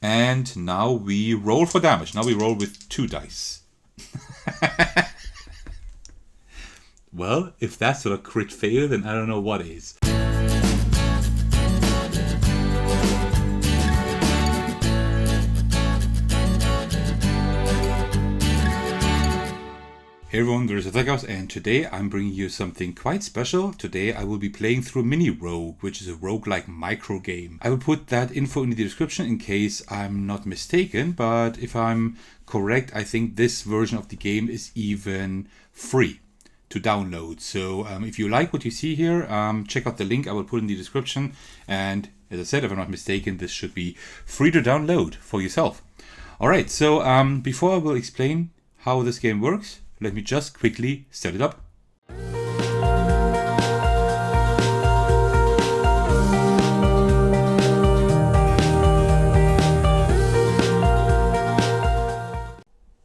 And now we roll for damage. Now we roll with 2 dice. Well, if that's not a crit fail, then I don't know what is. Hey everyone, there's Attackhouse, and today I'm bringing you something quite special. Today I will be playing through Mini Rogue, which is a roguelike micro game. I will put that info in the description in case I'm not mistaken, but if I'm correct, I think this version of the game is even free to download. So if you like what you see here, check out the link I will put in the description. And as I said, if I'm not mistaken, this should be free to download for yourself. Alright, so before I will explain how this game works, let me just quickly set it up.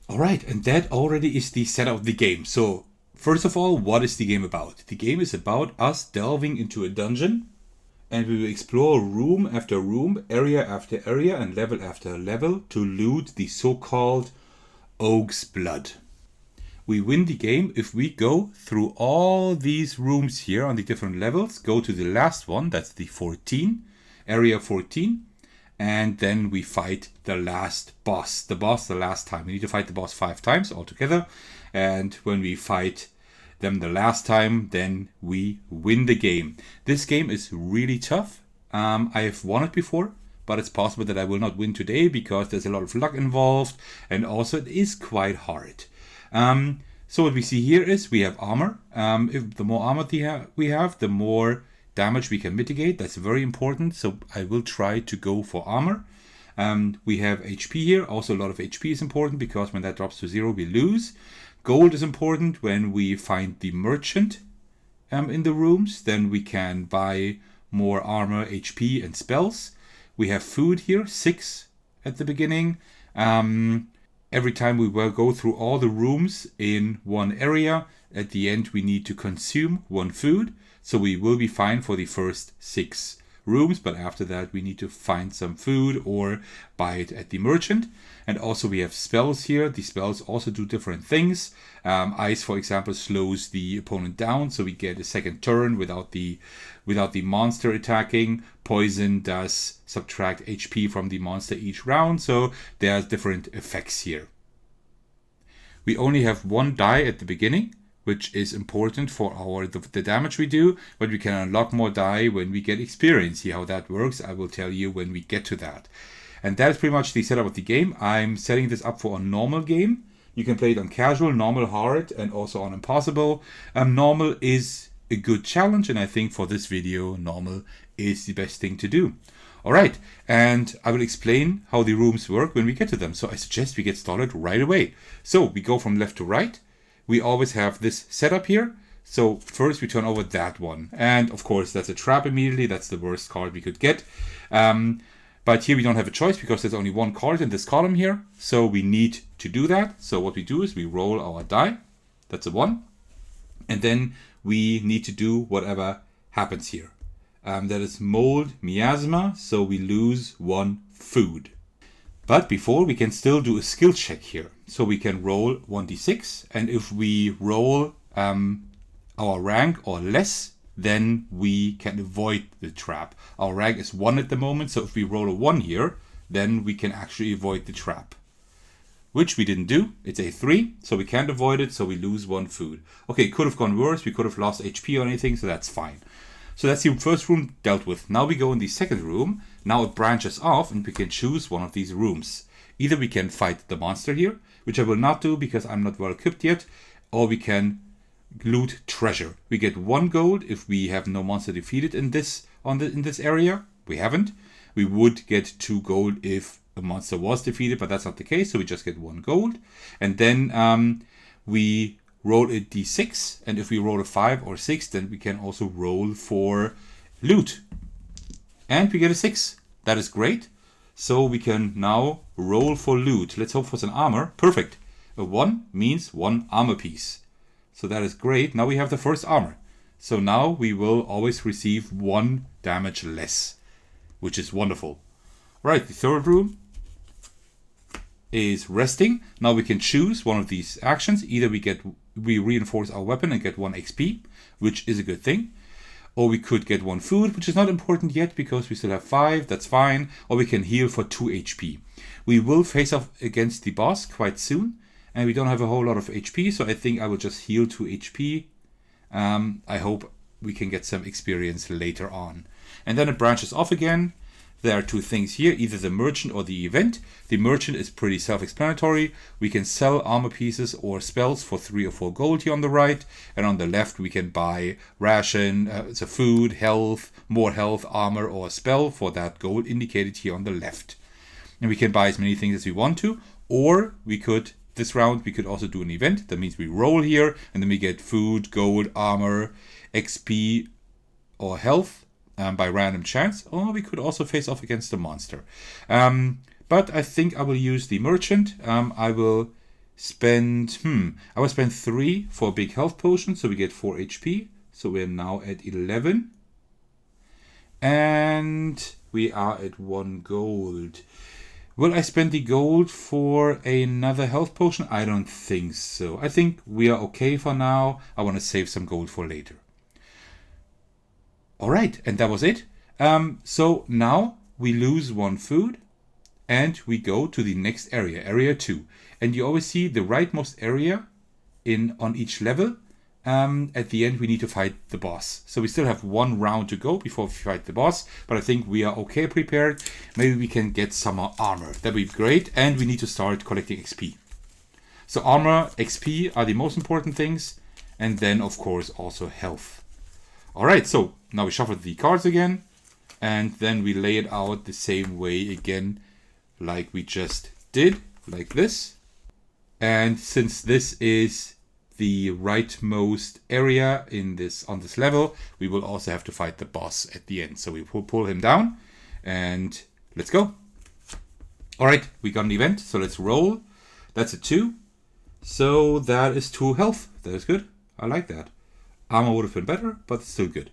Alright, and that already is the setup of the game. So, first of all, what is the game about? The game is about us delving into a dungeon, and we will explore room after room, area after area, and level after level to loot the so-called Ogre's Blood. We win the game if we go through all these rooms here on the different levels, go to the last one, that's the 14, area 14, and then we fight the last boss. The last time. We need to fight the boss 5 times altogether, and when we fight them the last time, then we win the game. This game is really tough. I have won it before, but it's possible that I will not win today because there's a lot of luck involved, and also it is quite hard. So what we see here is we have armor. If the more armor we have, the more damage we can mitigate. That's very important. So I will try to go for armor. We have HP here. Also a lot of HP is important because when that drops to 0, we lose. Gold is important when we find the merchant in the rooms. Then we can buy more armor, HP, and spells. We have food here, 6 at the beginning. Every time we will go through all the rooms in one area, at the end we need to consume 1 food. So we will be fine for the first 6 rooms, but after that we need to find some food or buy it at the merchant. And also we have spells here. The spells also do different things. Ice, for example, slows the opponent down, so we get a second turn without the monster attacking. Poison does subtract HP from the monster each round, so there are different effects here. We only have 1 die at the beginning, which is important for the damage we do, but we can unlock more die when we get experience. See how that works? I will tell you when we get to that. And that is pretty much the setup of the game. I'm setting this up for a normal game. You can play it on casual, normal, hard, and also on impossible. Normal is a good challenge, and I think for this video, normal is the best thing to do. Alright, and I will explain how the rooms work when we get to them. So I suggest we get started right away. So we go from left to right. We always have this setup here. So first we turn over that one. And of course that's a trap immediately. That's the worst card we could get. But here we don't have a choice because there's only 1 card in this column here. So we need to do that. So what we do is we roll our die. That's a 1. And then we need to do whatever happens here. That is mold miasma. So we lose 1 food. But before, we can still do a skill check here. So we can roll 1d6. And if we roll our rank or less, then we can avoid the trap. Our rank is 1 at the moment, so if we roll a 1 here, then we can actually avoid the trap. Which we didn't do. It's a 3, so we can't avoid it, so we lose 1 food. Okay, it could have gone worse. We could have lost HP or anything, so that's fine. So that's the first room dealt with. Now we go in the second room. Now it branches off, and we can choose one of these rooms. Either we can fight the monster here, which I will not do because I'm not well equipped yet, or we can loot treasure. We get 1 gold if we have no monster defeated in this area. We haven't. We would get 2 gold if a monster was defeated, but that's not the case, so we just get 1 gold. And then we roll a d6, and if we roll a 5 or 6, then we can also roll for loot. And we get a 6. That is great. So we can now roll for loot. Let's hope for some armor. Perfect. A 1 means 1 armor piece. So that is great. Now we have the first armor. So now we will always receive 1 damage less, which is wonderful. Right, the third room. is resting. Now we can choose one of these actions. Either we reinforce our weapon and get 1 XP, which is a good thing. Or we could get 1 food, which is not important yet because we still have 5, that's fine. Or we can heal for 2 HP. We will face off against the boss quite soon, and we don't have a whole lot of HP, so I think I will just heal 2 HP. I hope we can get some experience later on. And then it branches off again. There are 2 things here, either the merchant or the event. The merchant is pretty self-explanatory. We can sell armor pieces or spells for 3 or 4 gold here on the right. And on the left we can buy ration, so food, health, more health, armor or a spell for that gold indicated here on the left. And we can buy as many things as we want to. Or we could, this round, we could also do an event. That means we roll here and then we get food, gold, armor, XP or health. By random chance, or we could also face off against a monster. But I think I will use the merchant. I will spend 3 for a big health potion, so we get 4 HP. So we're now at 11. And we are at 1 gold. Will I spend the gold for another health potion? I don't think so. I think we are okay for now. I want to save some gold for later. Alright, and that was it. So now we lose 1 food and we go to the next area, area 2. And you always see the rightmost area on each level. At the end we need to fight the boss. So we still have 1 round to go before we fight the boss, but I think we are okay prepared. Maybe we can get some more armor. That'd be great, and we need to start collecting XP. So armor, XP are the most important things, and then of course also health. Alright, so now we shuffle the cards again, and then we lay it out the same way again, like we just did, like this. And since this is the rightmost area on this level, we will also have to fight the boss at the end. So we will pull him down, and let's go. Alright, we got an event, so let's roll. That's a 2. So that is 2 health. That is good. I like that. Armor would have been better, but it's still good.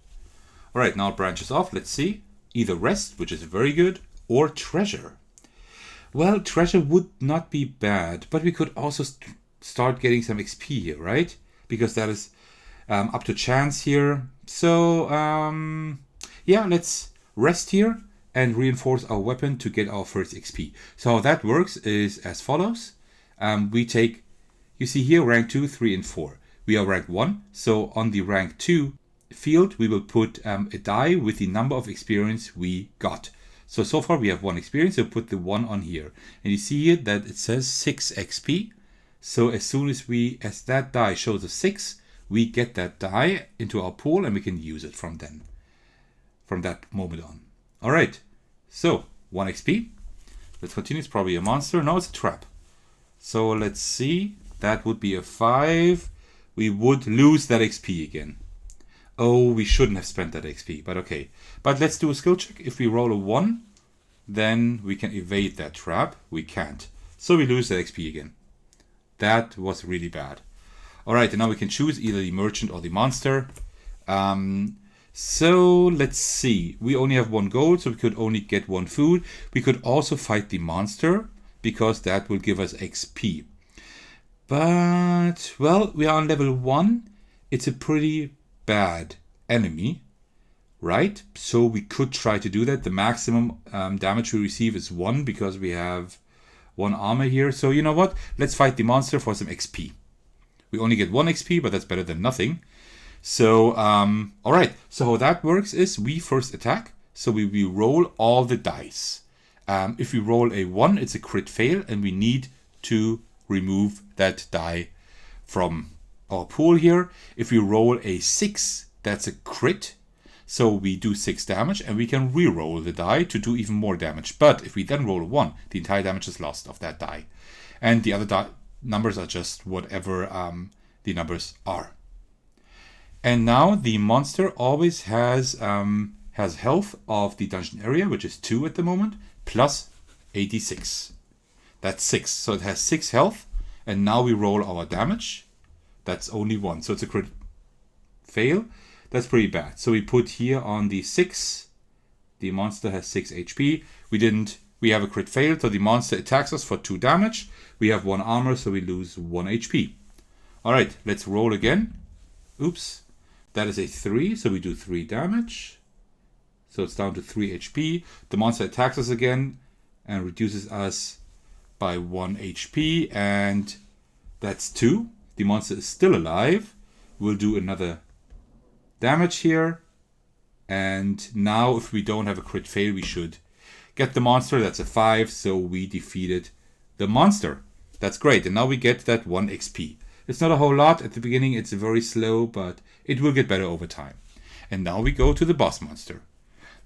Alright, now it branches off. Let's see. Either rest, which is very good, or treasure. Well, treasure would not be bad, but we could also start getting some XP here, right? Because that is up to chance here. So, yeah, let's rest here and reinforce our weapon to get our first XP. So how that works is as follows. We take, you see here, rank 2, 3, and 4. We are rank 1, so on the rank 2 field, we will put a die with the number of experience we got. So far we have 1 experience, so put the 1 on here. And you see here that it says 6 XP. So as soon as that die shows a 6, we get that die into our pool and we can use it from that moment on. Alright, so 1 XP. Let's continue, it's probably a monster. No, it's a trap. So let's see, that would be a 5. We would lose that XP again. Oh, we shouldn't have spent that XP, but okay. But let's do a skill check. If we roll a 1, then we can evade that trap. We can't. So we lose that XP again. That was really bad. Alright, and now we can choose either the merchant or the monster. So let's see. We only have 1 gold, so we could only get 1 food. We could also fight the monster, because that will give us XP. But, well, we are on level 1. It's a pretty bad enemy, right? So we could try to do that. The maximum damage we receive is 1 because we have 1 armor here. So you know what? Let's fight the monster for some XP. We only get 1 XP, but that's better than nothing. So, alright. So how that works is we first attack. So we roll all the dice. If we roll a 1, it's a crit fail, and we need to remove that die from our pool here. If we roll a 6, that's a crit. So we do 6 damage, and we can re-roll the die to do even more damage. But if we then roll a 1, the entire damage is lost of that die. And the other numbers are just whatever the numbers are. And now the monster always has health of the dungeon area, which is 2 at the moment, plus 86. That's 6. So it has 6 health. And now we roll our damage. That's only 1. So it's a crit fail. That's pretty bad. So we put here on the 6. The monster has 6 HP. We didn't We have a crit fail, so the monster attacks us for 2 damage. We have 1 armor, so we lose 1 HP. Alright, let's roll again. Oops. That is a 3, so we do 3 damage. So it's down to 3 HP. The monster attacks us again and reduces us by 1 HP. And that's 2. The monster is still alive. We'll do another damage here. And now if we don't have a crit fail, we should get the monster. That's a 5, so we defeated the monster. That's great. And now we get that 1 XP. It's not a whole lot. At the beginning, it's very slow, but it will get better over time. And now we go to the boss monster.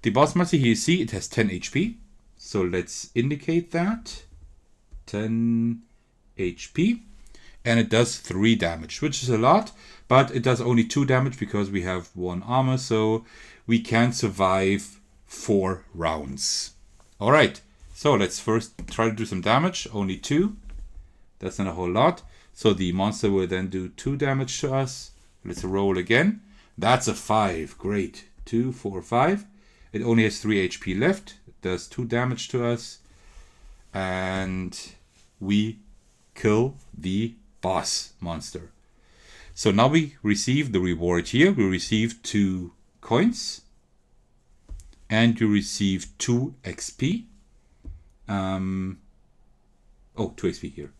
The boss monster here, you see, it has 10 HP. So let's indicate that. 10 HP. And it does 3 damage, which is a lot. But it does only 2 damage because we have 1 armor. So we can survive 4 rounds. Alright, so let's first try to do some damage. Only 2. That's not a whole lot. So the monster will then do 2 damage to us. Let's roll again. That's a 5. Great. 2, 4, 5. It only has 3 HP left. It does 2 damage to us. And we kill the boss monster. So now we receive the reward here. We receive 2 coins. And you receive 2 XP. 2 XP here.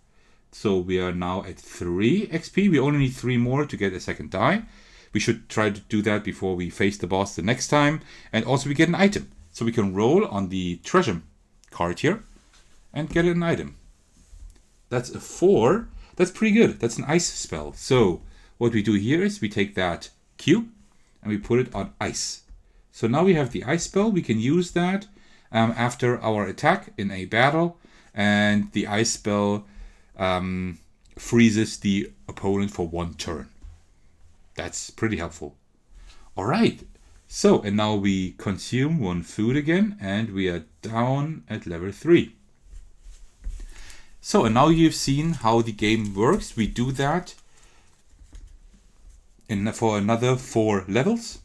So we are now at 3 XP. We only need 3 more to get a second die. We should try to do that before we face the boss the next time. And also we get an item. So we can roll on the treasure card here and get an item. That's a 4. That's pretty good. That's an ice spell. So what we do here is we take that cube and we put it on ice. So now we have the ice spell. We can use that after our attack in a battle. And the ice spell freezes the opponent for 1 turn. That's pretty helpful. All right. So, and now we consume 1 food again, and we are down at level 3. So, and now you've seen how the game works. We do that for another 4 levels.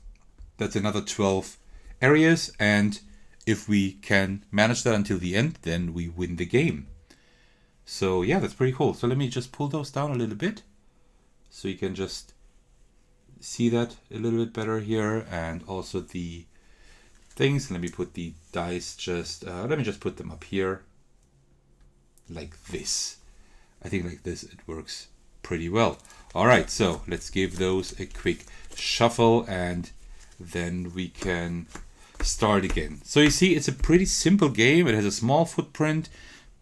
That's another 12 areas. And if we can manage that until the end, then we win the game. So yeah, that's pretty cool. So let me just pull those down a little bit so you can just see that a little bit better here, and also the things. Let me put the dice let me just put them up here like this. I think like this it works pretty well. All right, so let's give those a quick shuffle and then we can start again. So you see, it's a pretty simple game. It has a small footprint,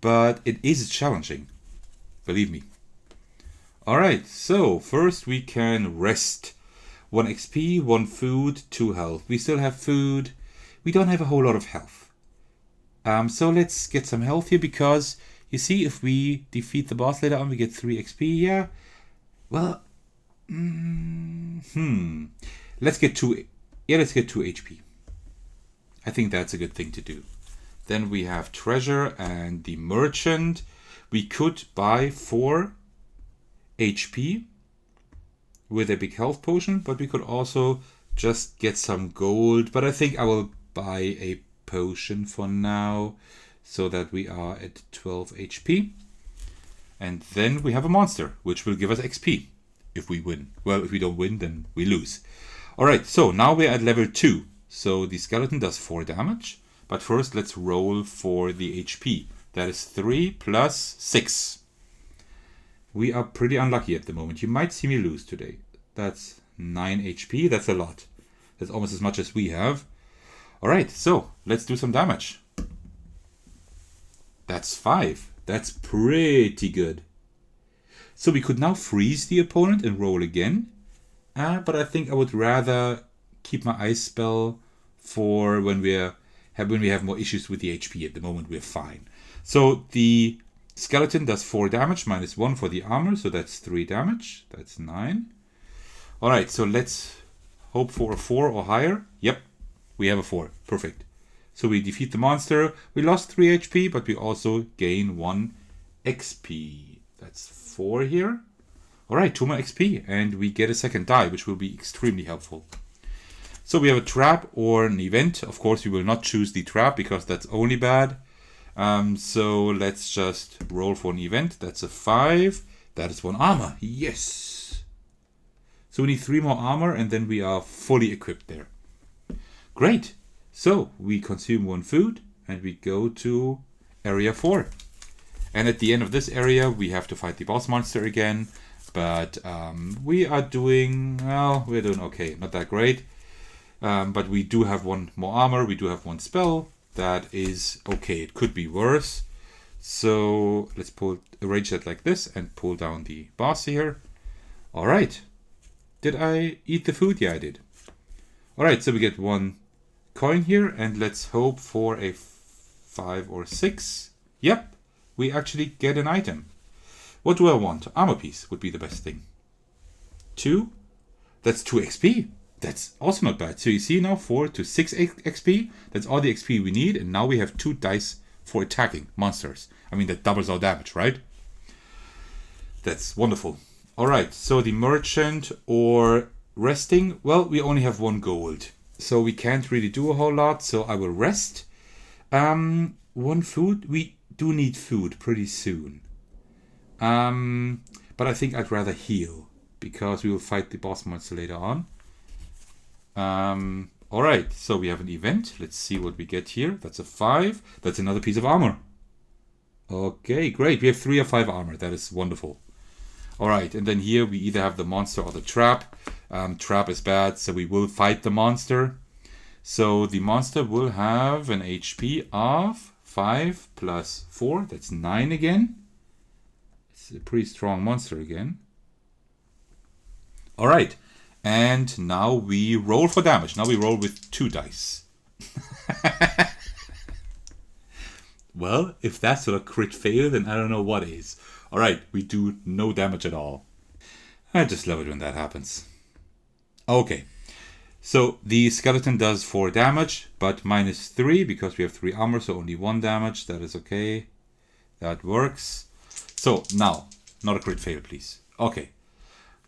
but it is challenging, believe me. All right, so first we can rest. 1 XP, 1 food, 2 health. We still have food. We don't have a whole lot of health. So let's get some health here, because you see, if we defeat the boss later on, we get 3 XP. Yeah. Well, let's get 2. Yeah, let's get 2 HP. I think that's a good thing to do. Then we have treasure and the merchant. We could buy 4 HP with a big health potion, but we could also just get some gold. But I think I will buy a potion for now so that we are at 12 HP. And then we have a monster, which will give us XP if we win. Well, if we don't win, then we lose. All right, so now we're at level 2. So the skeleton does 4 damage. But first, let's roll for the HP. That is 3 plus 6. We are pretty unlucky at the moment. You might see me lose today. That's 9 HP. That's a lot. That's almost as much as we have. All right, so let's do some damage. That's 5. That's pretty good. So we could now freeze the opponent and roll again. But I think I would rather keep my ice spell for when we have more issues with the HP. At the moment, we're fine. So the skeleton does 4 damage, minus 1 for the armor. So that's 3 damage. That's 9. All right, so let's hope for a 4 or higher. Yep, we have a 4. Perfect. So we defeat the monster. We lost 3 HP, but we also gain 1 XP. That's 4 here. All right, 2 more XP, and we get a second die, which will be extremely helpful. So we have a trap or an event. Of course, we will not choose the trap because that's only bad. So let's just roll for an event. That's a 5. That is 1 armor. Yes. So we need 3 more armor and then we are fully equipped there. Great. So we consume 1 food and we go to area 4. And at the end of this area, we have to fight the boss monster again. But we are doing, well, we're doing okay. Not that great. But we do have 1 more armor. We do have 1 spell. That is okay. It could be worse. So let's arrange that like this and pull down the boss here. All right. Did I eat the food? Yeah, I did. All right. So we get 1 coin here and let's hope for a 5 or 6. Yep. We actually get an item. What do I want? Armor piece would be the best thing. 2. That's 2 XP. That's also not bad. So you see now 4 to 6 XP. That's all the XP we need. And now we have 2 dice for attacking monsters. I mean, that doubles our damage, right? That's wonderful. All right. So the merchant or resting. Well, we only have 1 gold. So we can't really do a whole lot. So I will rest. 1 food. We do need food pretty soon. But I think I'd rather heal because we will fight the boss monster later on. All right, so we have an event. Let's see what we get here. That's a 5. That's another piece of armor. Okay, great. We have 3 or 5 armor. That is wonderful. All right, and then here we either have the monster or the trap. Trap is bad, so we will fight the monster. So the monster will have an HP of 5 plus 4. That's 9 again. It's a pretty strong monster again. All right. And now we roll for damage. Now we roll with 2 dice. Well, if that's a crit fail, then I don't know what is. All right, we do no damage at all. I just love it when that happens. Okay. So the skeleton does 4 damage, but minus 3 because we have 3 armor, so only 1 damage. That is okay. That works. So now, not a crit fail, please. Okay.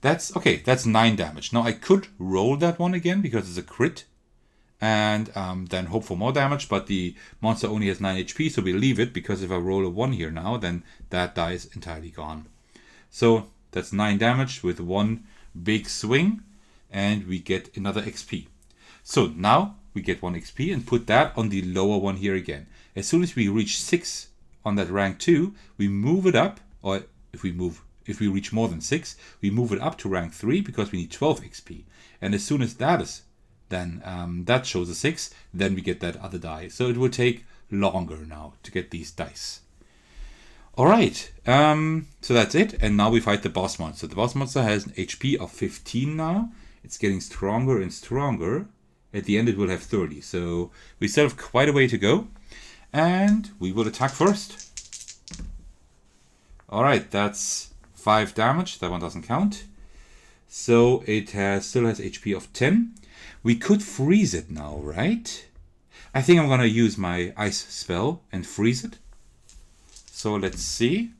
That's okay. That's 9 damage. Now I could roll that one again because it's a crit, and then hope for more damage. But the monster only has 9 HP, so we leave it because if I roll a 1 here now, then that die is entirely gone. So that's 9 damage with 1 big swing, and we get another XP. So now we get 1 XP and put that on the lower one here again. As soon as we reach 6 on that rank 2, we move it up, or if we reach more than 6, we move it up to rank 3 because we need 12 XP. And as soon as that is, then that shows a 6, then we get that other die. So it will take longer now to get these dice. All right, so that's it. And now we fight the boss monster. The boss monster has an HP of 15 now. It's getting stronger and stronger. At the end it will have 30. So we still have quite a way to go. And we will attack first. All right, that's 5 damage. That one doesn't count. So it still has HP of 10. We could freeze it now, right? I think I'm going to use my ice spell and freeze it. So let's see.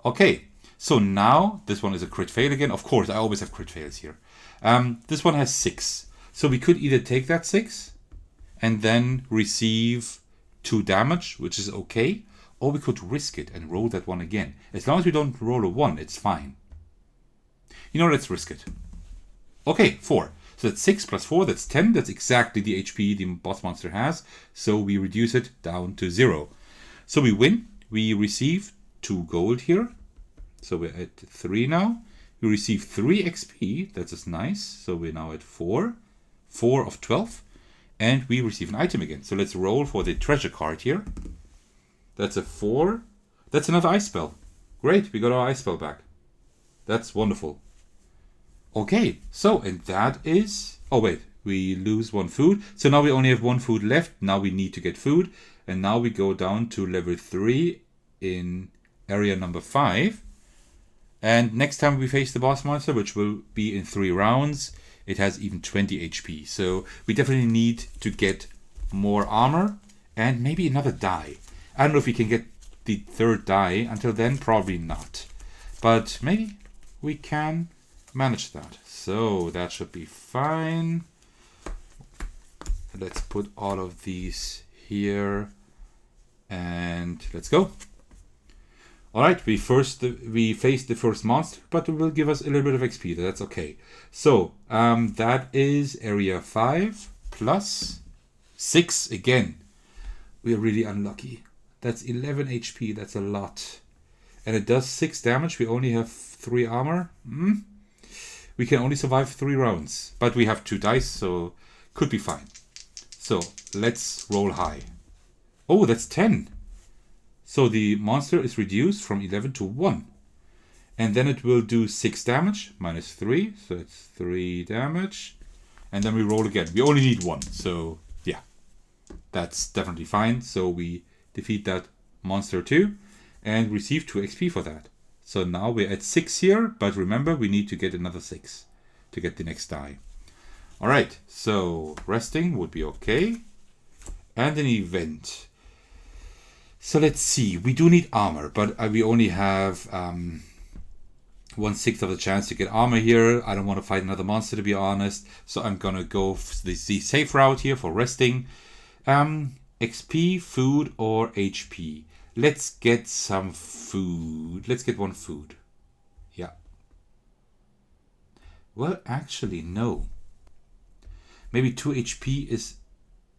Okay, so now this one is a crit fail again. Of course, I always have crit fails here. This one has 6. So we could either take that 6 and then receive 2 damage, which is okay. Or we could risk it and roll that one again. As long as we don't roll a 1, it's fine. You know, let's risk it. Okay, 4. So that's 6 plus 4, that's 10. That's exactly the HP the boss monster has. So we reduce it down to 0. So we win. We receive 2 gold here. So we're at 3 now. We receive 3 XP. That's just nice. So we're now at 4. 4 of 12. And we receive an item again. So let's roll for the treasure card here. That's a 4. That's another ice spell. Great, we got our ice spell back. That's wonderful. Okay, so, and that is... Oh wait, we lose 1 food. So now we only have 1 food left. Now we need to get food. And now we go down to level 3 in area number 5. And next time we face the boss monster, which will be in 3 rounds, it has even 20 HP. So we definitely need to get more armor and maybe another die. I don't know if we can get the 3rd die. Until then, probably not. But maybe we can manage that. So that should be fine. Let's put all of these here. And let's go. Alright, we faced the first monster, but it will give us a little bit of XP. That's okay. So, that is area 5 plus 6 again. We are really unlucky. That's 11 HP. That's a lot. And it does 6 damage. We only have 3 armor. We can only survive 3 rounds. But we have 2 dice, so could be fine. So, let's roll high. Oh, that's 10. So the monster is reduced from 11 to 1. And then it will do 6 damage, minus 3. So it's 3 damage. And then we roll again. We only need 1. So yeah, that's definitely fine. So we defeat that monster too and receive 2 XP for that. So now we're at 6 here. But remember, we need to get another 6 to get the next die. Alright, so resting would be okay. And an event. So let's see, we do need armor, but we only have 1/6 of the chance to get armor here. I don't want to fight another monster, to be honest. So I'm going to go the safe route here for resting. XP, food, or HP. Let's get some food. Let's get 1 food. Yeah. Well, actually, no. Maybe 2 HP is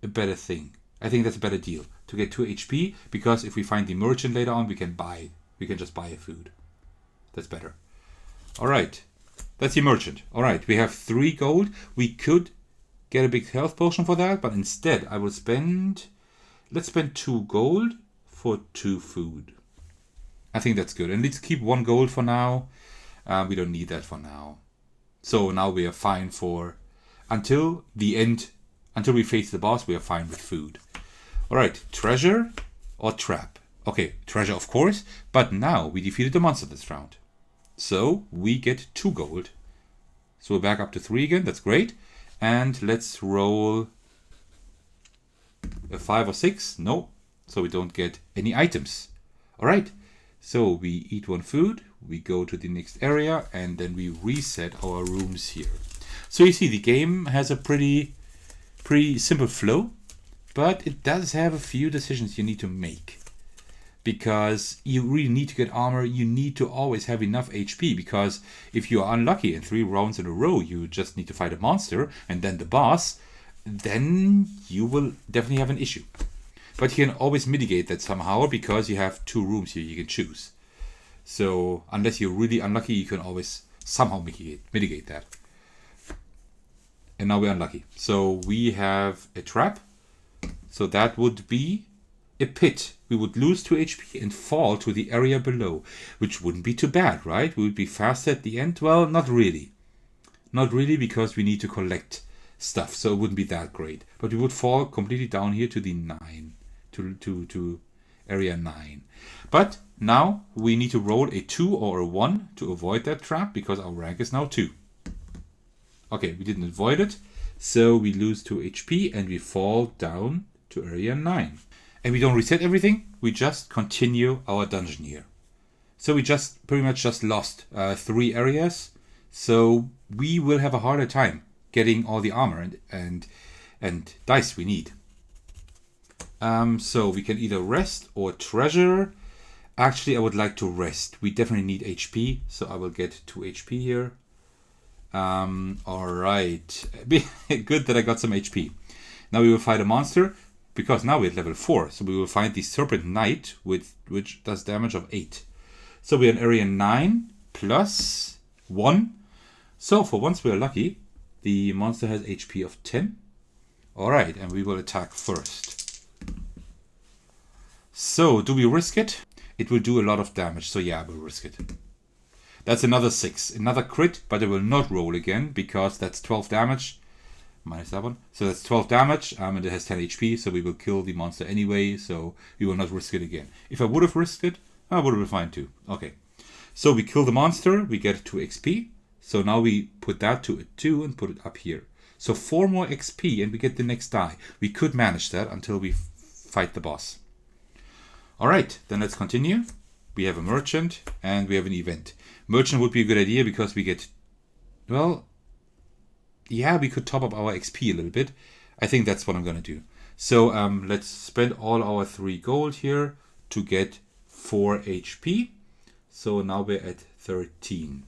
a better thing. I think that's a better deal. To get 2 HP, because if we find the merchant later on, we can just buy a food. That's better. Alright, that's the merchant. Alright, we have 3 gold. We could get a big health potion for that, but instead I will let's spend 2 gold for 2 food. I think that's good. And let's keep 1 gold for now. We don't need that for now. So now we are fine for, until the end, until we face the boss, we are fine with food. Alright, treasure or trap? Okay, treasure of course, but now we defeated the monster this round. So we get 2 gold. So we're back up to 3 again, that's great. And let's roll a 5 or 6. No, so we don't get any items. Alright, so we eat 1 food, we go to the next area, and then we reset our rooms here. So you see, the game has a pretty simple flow. But it does have a few decisions you need to make. Because you really need to get armor, you need to always have enough HP. Because if you are unlucky in 3 rounds in a row, you just need to fight a monster and then the boss, then you will definitely have an issue. But you can always mitigate that somehow because you have 2 rooms here you can choose. So unless you're really unlucky, you can always somehow mitigate that. And now we're unlucky. So we have a trap. So that would be a pit. We would lose 2 HP and fall to the area below, which wouldn't be too bad, right? We would be faster at the end. Well, not really. Not really, because we need to collect stuff, so it wouldn't be that great. But we would fall completely down here to the 9, to area 9. But now we need to roll a 2 or a 1 to avoid that trap, because our rank is now 2. Okay, we didn't avoid it, so we lose 2 HP and we fall down to area 9. And we don't reset everything, we just continue our dungeon here. So we just pretty much just lost 3 areas, so we will have a harder time getting all the armor and dice we need. So we can either rest or treasure. Actually, I would like to rest. We definitely need HP, so I will get 2 HP here. Alright, good that I got some HP. Now we will fight a monster, because now we're at level 4. So we will find the Serpent Knight, which does damage of 8. So we're in area 9 plus 1. So for once we are lucky, the monster has HP of 10. Alright, and we will attack first. So, do we risk it? It will do a lot of damage, so yeah, I will risk it. That's another 6. Another crit, but I will not roll again, because that's 12 damage. Minus that one. So that's 12 damage, and it has 10 HP, so we will kill the monster anyway, so we will not risk it again. If I would have risked it, I would have been fine too. Okay. So we kill the monster, we get 2 XP. So now we put that to a 2 and put it up here. So 4 more XP and we get the next die. We could manage that until we fight the boss. Alright, then let's continue. We have a merchant and we have an event. Merchant would be a good idea because we get, well, yeah, we could top up our XP a little bit. I think that's what I'm going to do. So let's spend all our 3 gold here to get 4 HP. So now we're at 13.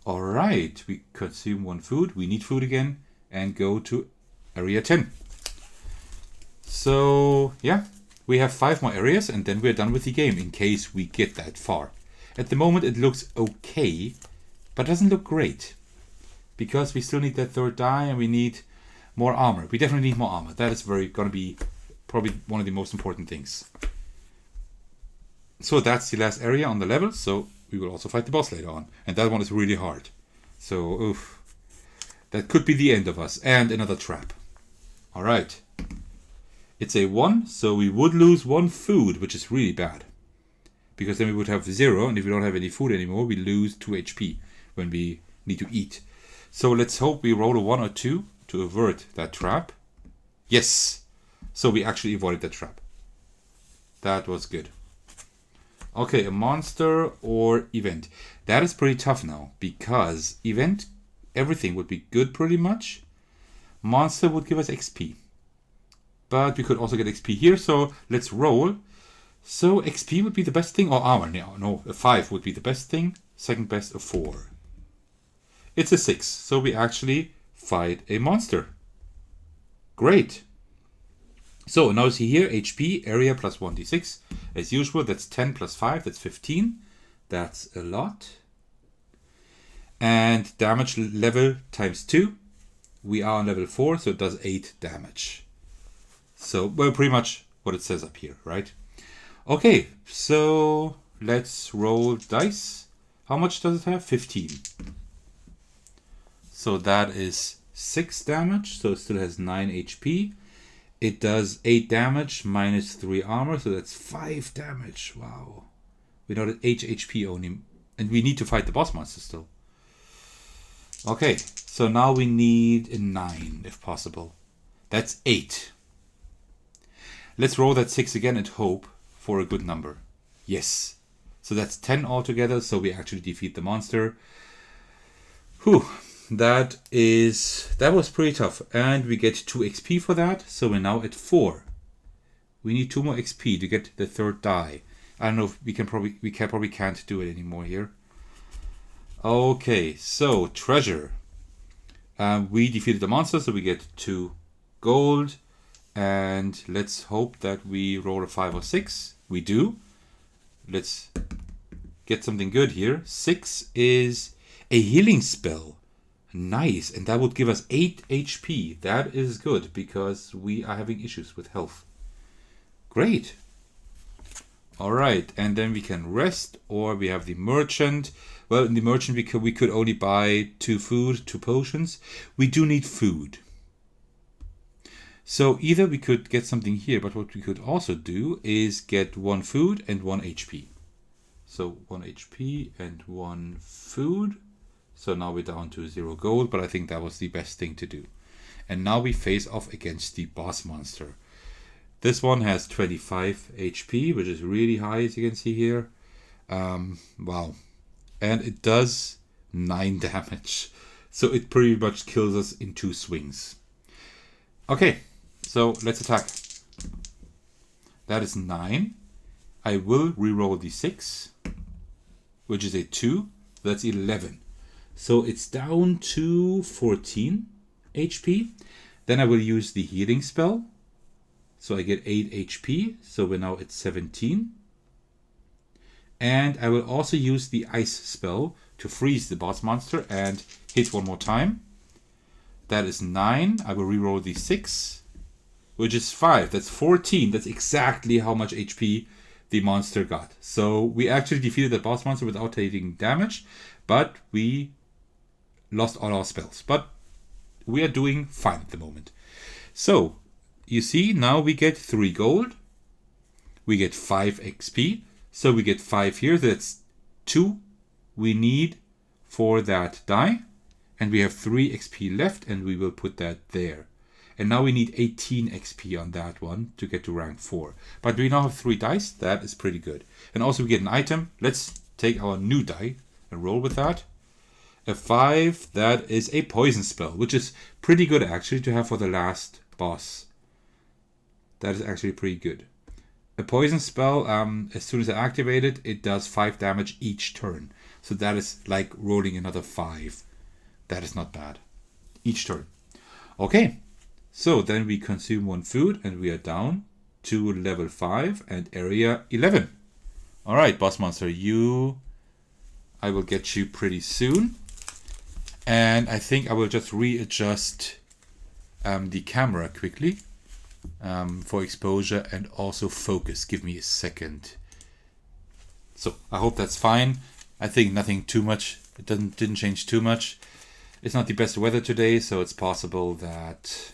Alright, we consume 1 food. We need food again and go to area 10. So yeah, we have 5 more areas and then we're done with the game in case we get that far. At the moment it looks okay, but doesn't look great. Because we still need that 3rd die and we need more armor. We definitely need more armor. That is going to be probably one of the most important things. So that's the last area on the level. So we will also fight the boss later on. And that one is really hard. So, oof. That could be the end of us. And another trap. Alright. It's a 1, so we would lose 1 food, which is really bad. Because then we would have 0, and if we don't have any food anymore, we lose 2 HP when we need to eat. So let's hope we roll a 1 or 2 to avert that trap. Yes! So we actually avoided that trap. That was good. Okay, a monster or event. That is pretty tough now, because event, everything would be good pretty much. Monster would give us XP. But we could also get XP here, so let's roll. So XP would be the best thing, or armor? No, a 5 would be the best thing. Second best, a 4. It's a 6, so we actually fight a monster. Great. So now see here, HP, area plus 1d6. As usual, that's 10 plus 5, that's 15. That's a lot. And damage level times 2. We are on level 4, so it does 8 damage. So, well, pretty much what it says up here, right? Okay, so let's roll dice. How much does it have? 15. So that is 6 damage, so it still has 9 HP. It does 8 damage minus 3 armor, so that's 5 damage. Wow. We know that 8 HP only, and we need to fight the boss monster still. Okay, so now we need a 9 if possible. That's 8. Let's roll that 6 again and hope for a good number. Yes. So that's 10 altogether, so we actually defeat the monster. Whew. That was pretty tough. And we get 2 XP for that, so we're now at 4. We need 2 more XP to get the 3rd die. I don't know if we probably can't do it anymore here. Okay, so treasure. We defeated the monster, so we get 2 gold. And let's hope that we roll a 5 or 6. We do. Let's get something good here. 6 is a healing spell. Nice. And that would give us 8 HP. That is good because we are having issues with health. Great. Alright. And then we can rest, or we have the merchant. Well, in the merchant we could only buy 2 food, 2 potions. We do need food. So either we could get something here, but what we could also do is get 1 food and 1 HP. So 1 HP and 1 food. So now we're down to 0 gold, but I think that was the best thing to do. And now we face off against the boss monster. This one has 25 HP, which is really high, as you can see here. Wow. And it does 9 damage. So it pretty much kills us in 2 swings. Okay. So let's attack. That is 9. I will reroll the 6, which is a 2. That's 11. So it's down to 14 HP. Then I will use the healing spell. So I get 8 HP. So we're now at 17. And I will also use the ice spell to freeze the boss monster and hit 1 more time. That is 9. I will reroll the 6. Which is 5. That's 14. That's exactly how much HP the monster got. So we actually defeated the boss monster without taking damage, but we lost all our spells. But we are doing fine at the moment. So you see, now we get 3 gold. We get 5 XP. So we get 5 here. That's 2 we need for that die. And we have 3 XP left, and we will put that there. And now we need 18 XP on that one to get to rank 4. But we now have 3 dice. That is pretty good. And also we get an item. Let's take our new die and roll with that. A 5. That is a poison spell, which is pretty good actually to have for the last boss. That is actually pretty good. A poison spell, as soon as I activate it, it does 5 damage each turn. So that is like rolling another 5. That is not bad. Each turn. Okay, so then we consume 1 food and we are down to level 5 and area 11. Alright, boss monster, I will get you pretty soon. And I think I will just readjust the camera quickly for exposure and also focus. Give me a second. So I hope that's fine. I think nothing too much. It didn't change too much. It's not the best weather today, so it's possible that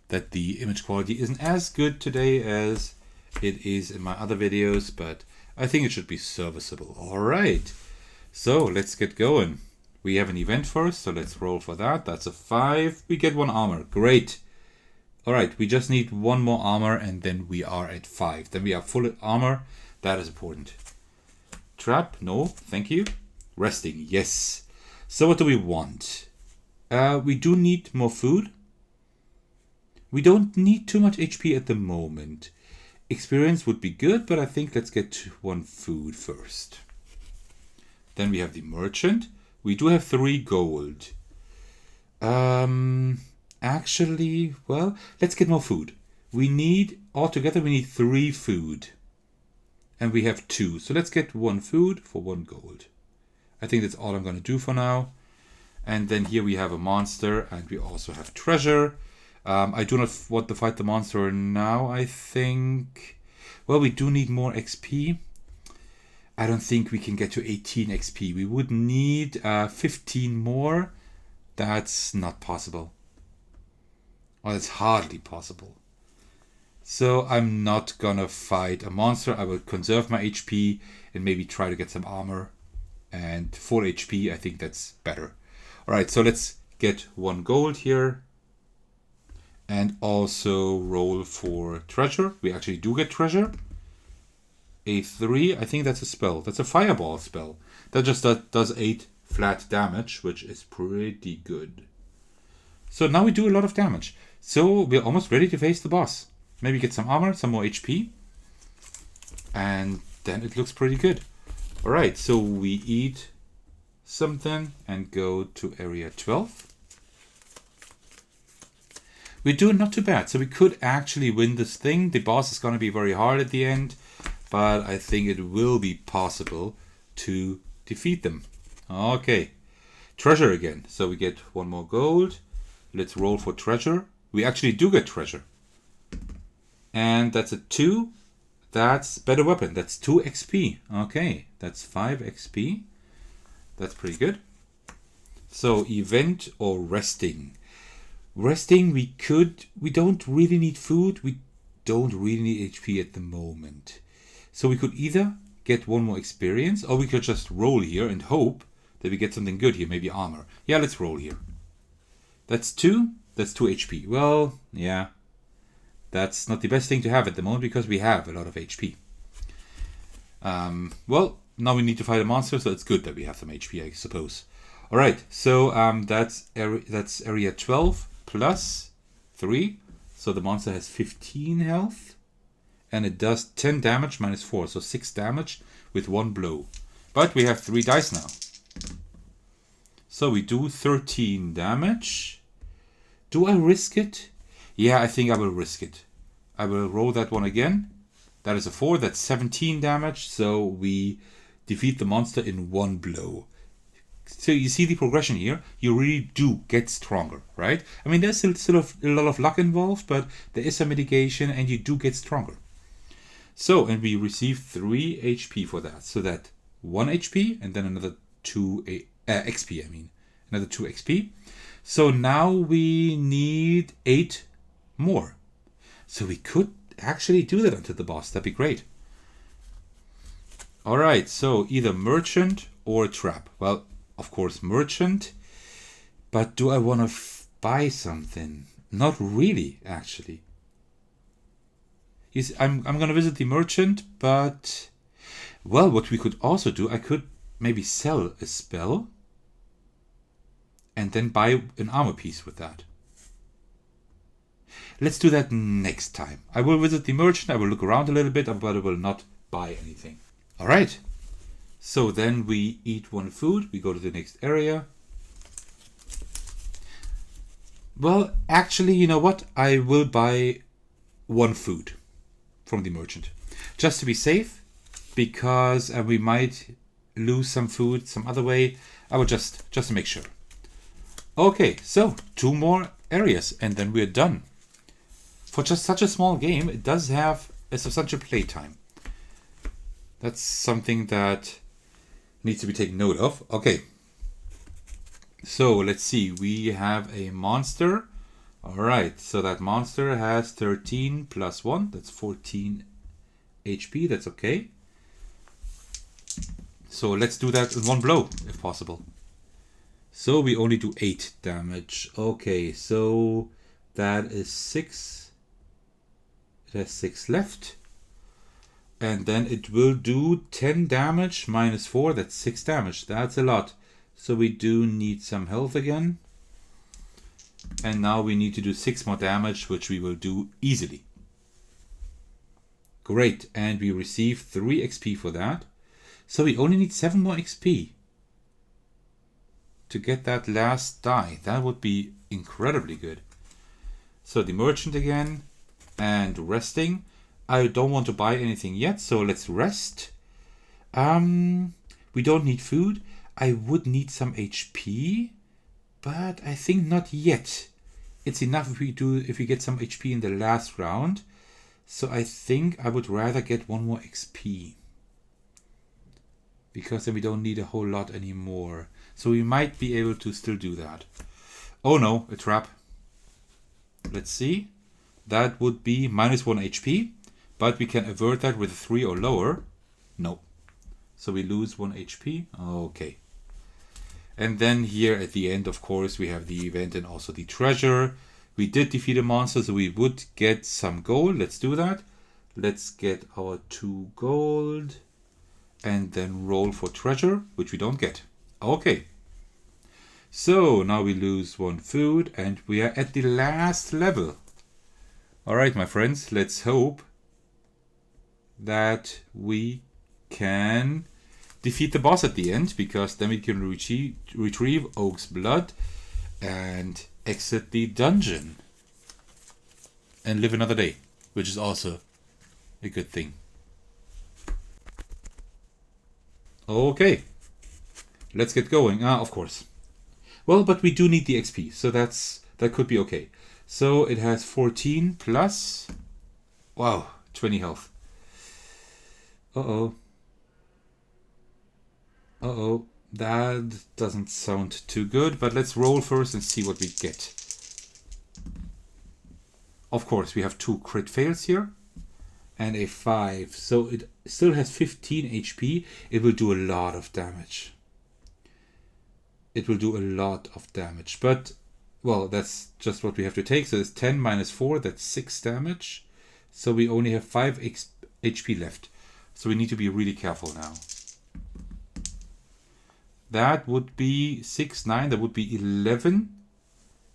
the image quality isn't as good today as it is in my other videos, but I think it should be serviceable. All right, so let's get going. We have an event first, so let's roll for that. That's a 5. We get 1 armor. Great. All right, we just need 1 more armor, and then we are at 5. Then we have full armor. That is important. Trap? No, thank you. Resting? Yes. So what do we want? We do need more food. We don't need too much HP at the moment. Experience would be good, but I think let's get 1 food first. Then we have the merchant. We do have 3 gold. Actually, well, let's get more food. Altogether we need 3 food. And we have 2. So let's get 1 food for 1 gold. I think that's all I'm going to do for now. And then here we have a monster and we also have treasure. I do not want to fight the monster now, I think. Well, we do need more XP. I don't think we can get to 18 XP. We would need 15 more. That's not possible. Well, it's hardly possible. So I'm not gonna fight a monster. I will conserve my HP and maybe try to get some armor. And full HP, I think that's better. Alright, so let's get 1 gold here. And also roll for treasure. We actually do get treasure. A 3, I think that's a spell. That's a fireball spell. That just does 8 flat damage, which is pretty good. So now we do a lot of damage. So we're almost ready to face the boss. Maybe get some armor, some more HP. And then it looks pretty good. Alright, so we eat something and go to area 12. We're doing not too bad. So we could actually win this thing. The boss is going to be very hard at the end. But I think it will be possible to defeat them. Okay. Treasure again. So we get 1 more gold. Let's roll for treasure. We actually do get treasure. And that's a 2. That's better weapon. That's 2 XP. Okay. That's 5 XP. That's pretty good. So event or resting. Resting, we don't really need food. We don't really need HP at the moment. So we could either get 1 more experience or we could just roll here and hope that we get something good here. Maybe armor. Yeah, let's roll here. That's 2. That's 2 HP. Well, yeah. That's not the best thing to have at the moment because we have a lot of HP. Well, now we need to fight a monster, so it's good that we have some HP, I suppose. Alright, so that's area 12 plus 3. So the monster has 15 health. And it does 10 damage minus 4, so 6 damage with 1 blow. But we have 3 dice now. So we do 13 damage. Do I risk it? Yeah, I think I will risk it. I will roll that one again. That is a 4, that's 17 damage. So we defeat the monster in 1 blow. So you see the progression here. You really do get stronger, right? I mean, there's still a lot of luck involved, but there is some mitigation and you do get stronger. So, and we receive 3 HP for that. So that 1 HP and then another 2 XP, I mean. Another 2 XP. So now we need 8 more. So we could actually do that until the boss. That'd be great. Alright, so either merchant or trap. Well, of course merchant. But do I want to buy something? Not really, actually. I'm going to visit the merchant, but... Well, what we could also do, I could maybe sell a spell. And then buy an armor piece with that. let's do that next time. I will visit the merchant, I will look around a little bit, but I will not buy anything. All right. So then we eat one food, we go to the next area. Well, actually, you know what? I will buy one food from the merchant. Just to be safe, because we might lose some food some other way. I will just to make sure. Okay, so 2 more areas and then we're done. For just such a small game, it does have a substantial playtime. That's something that needs to be taken note of. Okay. So let's see, we have a monster. All right, so that monster has 13 plus 1, that's 14 HP, that's okay. So let's do that in one blow, if possible. So we only do 8 damage. Okay, so that is 6. It has 6 left. And then it will do 10 damage minus 4, that's 6 damage. That's a lot. So we do need some health again. And now we need to do 6 more damage, which we will do easily. Great, and we receive 3 XP for that. So we only need 7 more XP to get that last die. That would be incredibly good. So the merchant again, and resting. I don't want to buy anything yet, so let's rest. We don't need food. I would need some HP, but I think not yet. It's enough if we get some HP in the last round. So I think I would rather get 1 more XP, because then we don't need a whole lot anymore. So we might be able to still do that. Oh no, a trap. Let's see. That would be minus 1 HP, but we can avert that with a 3 or lower. No. So we lose 1 HP. Okay. And then here at the end, of course, we have the event and also the treasure. We did defeat a monster, so we would get some gold. Let's do that. Let's get our 2 gold. And then roll for treasure, which we don't get. Okay. So now we lose 1 food and we are at the last level. Alright, my friends, let's hope that we can defeat the boss at the end, because then we can retrieve Oak's blood and exit the dungeon and live another day, which is also a good thing. Okay, let's get going. Of course. Well, but we do need the XP, so that could be okay. So it has 14 plus, wow, 20 health. Uh-oh. Uh-oh, that doesn't sound too good, but let's roll first and see what we get. Of course, we have 2 crit fails here and a 5, so it still has 15 HP. It will do a lot of damage. It will do a lot of damage, but, well, that's just what we have to take. So it's 10 minus 4, that's 6 damage. So we only have 5 HP left. So we need to be really careful now. That would be 6, 9, that would be 11.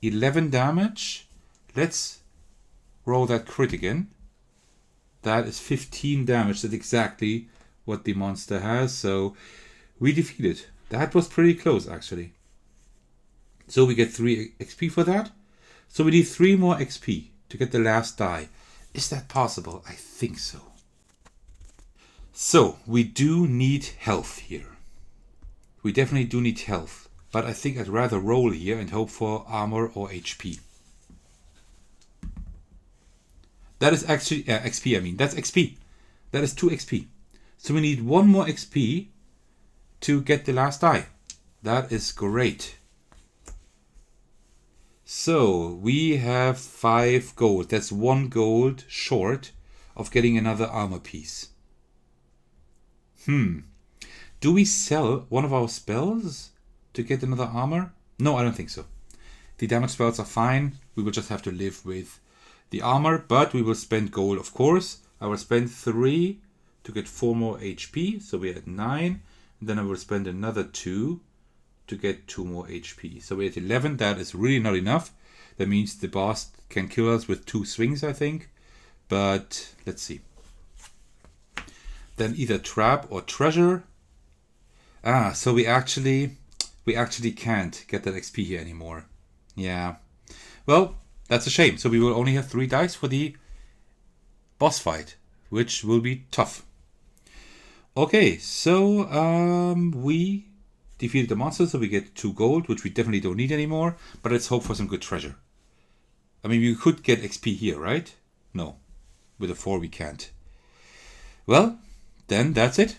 11 damage. Let's roll that crit again. That is 15 damage. That's exactly what the monster has. So we defeated. That was pretty close, actually. So we get 3 XP for that. So we need 3 more XP to get the last die. Is that possible? I think so. So we do need health here. We definitely do need health, but I think I'd rather roll here and hope for armor or HP. That is actually XP, I mean. That's XP. That is 2 XP. So we need 1 more XP to get the last die. That is great. So we have 5 gold. That's 1 gold short of getting another armor piece. Do we sell one of our spells to get another armor? No, I don't think so. The damage spells are fine. We will just have to live with the armor, but we will spend gold, of course. I will spend 3 to get 4 more HP, so we're at 9. And then I will spend another 2 to get 2 more HP. So we're at 11. That is really not enough. That means the boss can kill us with 2 swings, I think. But let's see. Then either trap or treasure. So we actually can't get that XP here anymore. Yeah. Well, that's a shame. So we will only have 3 dice for the boss fight, which will be tough. Okay, so we defeated the monster, so we get 2 gold, which we definitely don't need anymore. But let's hope for some good treasure. I mean, we could get XP here, right? No. With a 4 we can't. Well, then that's it.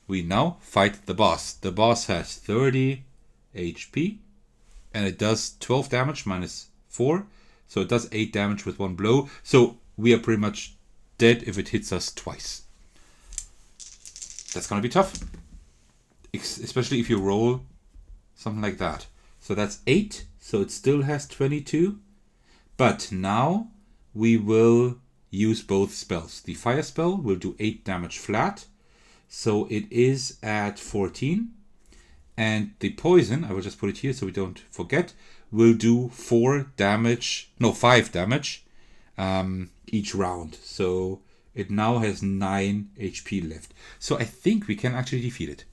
We now fight the boss. The boss has 30 HP. And it does 12 damage minus 4. So it does 8 damage with 1 blow. So we are pretty much dead if it hits us twice. That's going to be tough. Especially if you roll something like that. So that's 8. So it still has 22. But now we will use both spells. The fire spell will do 8 damage flat. So it is at 14. And the poison, I will just put it here so we don't forget, will do 5 damage each round. So it now has 9 HP left. So I think we can actually defeat it.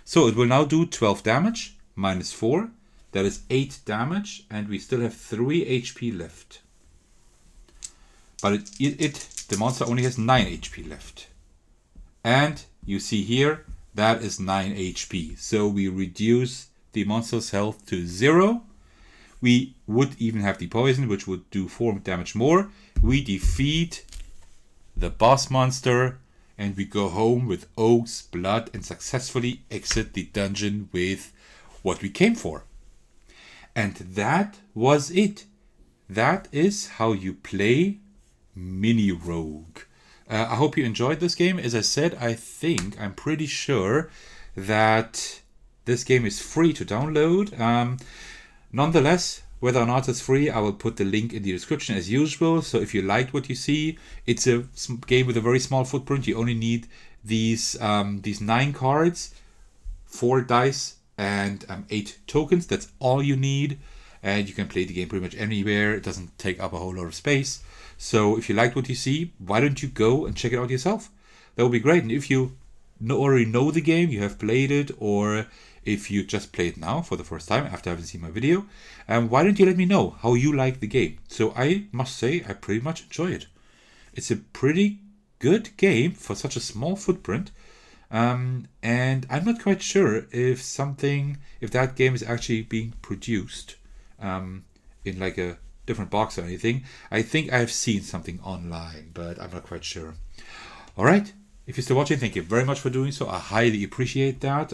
So it will now do 12 damage minus 4. That is 8 damage, and we still have 3 HP left. But the monster only has 9 HP left. And you see here, that is 9 HP. So we reduce the monster's health to 0. We would even have the poison, which would do 4 damage more. We defeat the boss monster, and we go home with Oak's blood and successfully exit the dungeon with what we came for. And that was it. That is how you play Mini Rogue. I hope you enjoyed this game. As I said, I'm pretty sure that this game is free to download. Nonetheless, whether or not it's free, I will put the link in the description as usual. So if you liked what you see, it's a game with a very small footprint. You only need these 9 cards, 4 dice, and 8 tokens. That's all you need. And you can play the game pretty much anywhere. It doesn't take up a whole lot of space. So if you liked what you see, why don't you go and check it out yourself? That would be great. And if you already know the game, you have played it, or if you just play it now for the first time after having seen my video, why don't you let me know how you like the game? So I must say I pretty much enjoy it. It's a pretty good game for such a small footprint. And I'm not quite sure if that game is actually being produced in like a different box or anything. I think I've seen something online, but I'm not quite sure. Alright, if you're still watching, thank you very much for doing so. I highly appreciate that.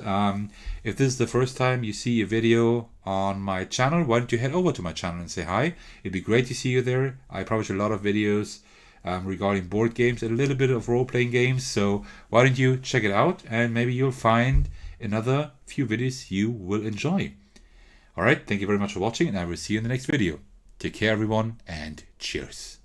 If this is the first time you see a video on my channel, why don't you head over to my channel and say hi. It'd be great to see you there. I publish a lot of videos regarding board games and a little bit of role-playing games, so why don't you check it out, and maybe you'll find another few videos you will enjoy. Alright, thank you very much for watching, and I will see you in the next video. Take care everyone, and cheers.